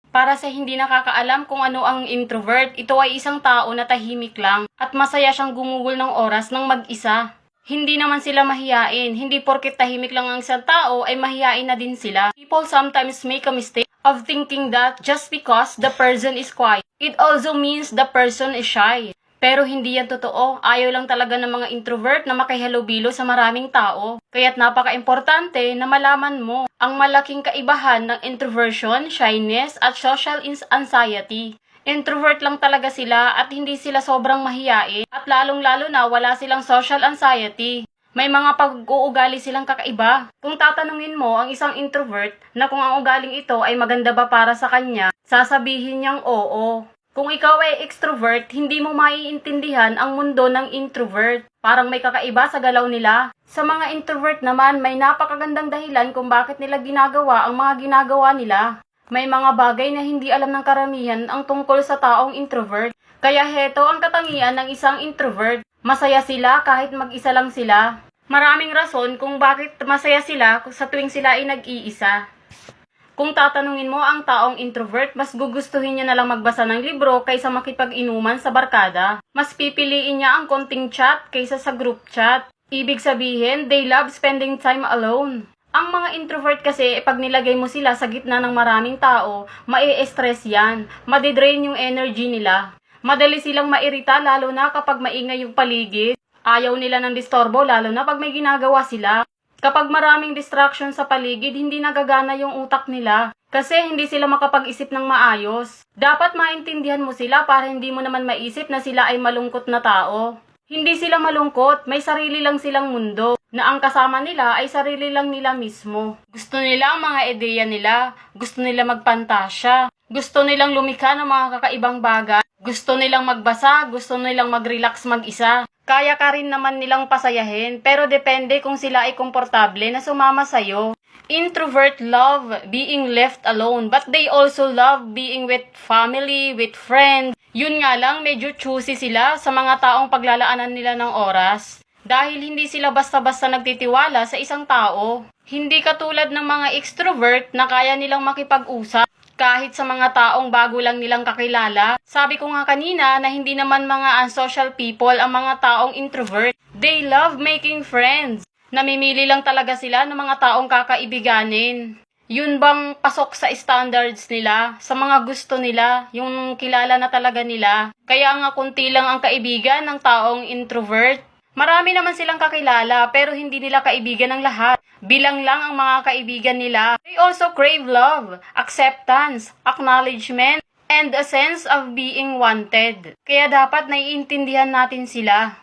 Para sa hindi nakakaalam kung ano ang introvert, ito ay isang tao na tahimik lang at masaya siyang gumugol ng oras ng mag-isa. Hindi naman sila mahiyain. Hindi porket tahimik lang ang isang tao ay mahiyain na din sila. People sometimes make a mistake of thinking that just because the person is quiet, it also means the person is shy. Pero hindi yan totoo. Ayaw lang talaga ng mga introvert na makihalubilo sa maraming tao. Kaya't napaka-importante na malaman mo ang malaking kaibahan ng introversion, shyness, at social anxiety. Introvert lang talaga sila at hindi sila sobrang mahiyain at lalong-lalo na wala silang social anxiety. May mga pag-uugali silang kakaiba. Kung tatanungin mo ang isang introvert na kung ang ugaling ito ay maganda ba para sa kanya, sasabihin niyang oo. Kung ikaw ay extrovert, hindi mo maiintindihan ang mundo ng introvert. Parang may kakaiba sa galaw nila. Sa mga introvert naman, may napakagandang dahilan kung bakit nila ginagawa ang mga ginagawa nila. May mga bagay na hindi alam ng karamihan ang tungkol sa taong introvert. Kaya heto ang katangian ng isang introvert. Masaya sila kahit mag-isa lang sila. Maraming rason kung bakit masaya sila sa tuwing sila ay nag-iisa. Kung tatanungin mo ang taong introvert, mas gugustuhin niya na lang magbasa ng libro kaysa makipag-inuman sa barkada. Mas pipiliin niya ang konting chat kaysa sa group chat. Ibig sabihin, they love spending time alone. Ang mga introvert kasi, pag nilagay mo sila sa gitna ng maraming tao, mai-stress yan. Madidrain yung energy nila. Madali silang mairita lalo na kapag maingay yung paligid. Ayaw nila ng disturbo lalo na pag may ginagawa sila. Kapag maraming distraction sa paligid, hindi nagagana yung utak nila. Kasi hindi sila makapag-isip ng maayos. Dapat maintindihan mo sila para hindi mo naman maisip na sila ay malungkot na tao. Hindi sila malungkot, may sarili lang silang mundo, na ang kasama nila ay sarili lang nila mismo. Gusto nila ang mga ideya nila, gusto nila magpantasya, gusto nilang lumikha ng mga kakaibang bagay, gusto nilang magbasa, gusto nilang mag-relax mag-isa. Kaya ka rin naman nilang pasayahin, pero depende kung sila ay komportable na sumama sa'yo. Introvert love being left alone, but they also love being with family, with friends. Yun nga lang, medyo choosy sila sa mga taong paglalaanan nila ng oras. Dahil hindi sila basta-basta nagtitiwala sa isang tao. Hindi katulad ng mga extrovert na kaya nilang makipag-usap kahit sa mga taong bago lang nilang kakilala. Sabi ko nga kanina na hindi naman mga unsocial people ang mga taong introvert. They love making friends. Namimili lang talaga sila ng mga taong kakaibiganin. Yun bang pasok sa standards nila, sa mga gusto nila, yung kilala na talaga nila. Kaya nga kunti lang ang kaibigan ng taong introvert. Marami naman silang kakilala pero hindi nila kaibigan ng lahat. Bilang lang ang mga kaibigan nila. They also crave love, acceptance, acknowledgement, and a sense of being wanted. Kaya dapat naiintindihan natin sila.